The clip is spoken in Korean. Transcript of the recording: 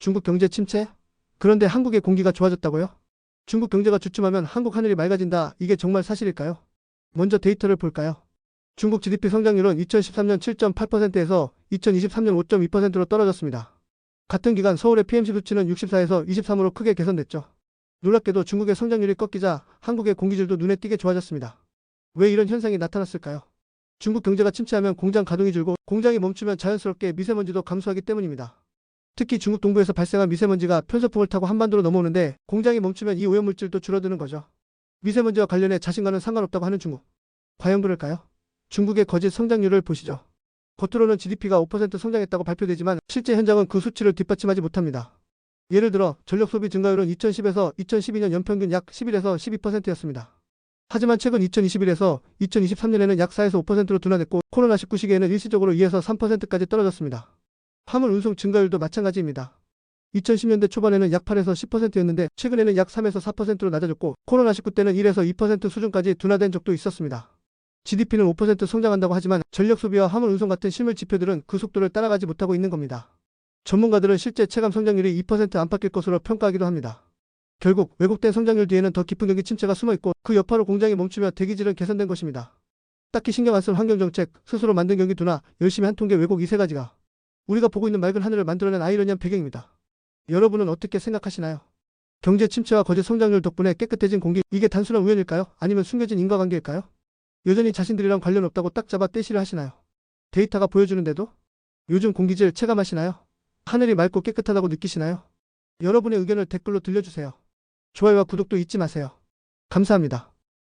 중국 경제 침체? 그런데 한국의 공기가 좋아졌다고요? 중국 경제가 주춤하면 한국 하늘이 맑아진다. 이게 정말 사실일까요? 먼저 데이터를 볼까요? 중국 GDP 성장률은 2013년 7.8%에서 2023년 5.2%로 떨어졌습니다. 같은 기간 서울의 PMC 수치는 64에서 23으로 크게 개선됐죠. 놀랍게도 중국의 성장률이 꺾이자 한국의 공기질도 눈에 띄게 좋아졌습니다. 왜 이런 현상이 나타났을까요? 중국 경제가 침체하면 공장 가동이 줄고 공장이 멈추면 자연스럽게 미세먼지도 감소하기 때문입니다. 특히 중국 동부에서 발생한 미세먼지가 편서풍을 타고 한반도로 넘어오는데 공장이 멈추면 이 오염물질도 줄어드는 거죠. 미세먼지와 관련해 자신과는 상관없다고 하는 중국. 과연 그럴까요? 중국의 거짓 성장률을 보시죠. 겉으로는 GDP가 5% 성장했다고 발표되지만 실제 현장은 그 수치를 뒷받침하지 못합니다. 예를 들어 전력 소비 증가율은 2010에서 2012년 연평균 약 11에서 12%였습니다. 하지만 최근 2021에서 2023년에는 약 4에서 5%로 둔화됐고 코로나19 시기에는 일시적으로 2에서 3%까지 떨어졌습니다. 화물 운송 증가율도 마찬가지입니다. 2010년대 초반에는 약 8에서 10%였는데 최근에는 약 3에서 4%로 낮아졌고 코로나19 때는 1에서 2% 수준까지 둔화된 적도 있었습니다. GDP는 5% 성장한다고 하지만 전력 소비와 화물 운송 같은 실물 지표들은 그 속도를 따라가지 못하고 있는 겁니다. 전문가들은 실제 체감 성장률이 2% 안팎일 것으로 평가하기도 합니다. 결국 왜곡된 성장률 뒤에는 더 깊은 경기 침체가 숨어있고 그 여파로 공장이 멈추며 대기질은 개선된 것입니다. 딱히 신경 안 쓸 환경정책, 스스로 만든 경기 둔화, 열심히 한 통계 왜곡 이 세 가지가 우리가 보고 있는 맑은 하늘을 만들어낸 아이러니한 배경입니다. 여러분은 어떻게 생각하시나요? 경제 침체와 거짓 성장률 덕분에 깨끗해진 공기, 이게 단순한 우연일까요? 아니면 숨겨진 인과관계일까요? 여전히 자신들이랑 관련 없다고 딱 잡아 떼시를 하시나요? 데이터가 보여주는데도? 요즘 공기질 체감하시나요? 하늘이 맑고 깨끗하다고 느끼시나요? 여러분의 의견을 댓글로 들려주세요. 좋아요와 구독도 잊지 마세요. 감사합니다.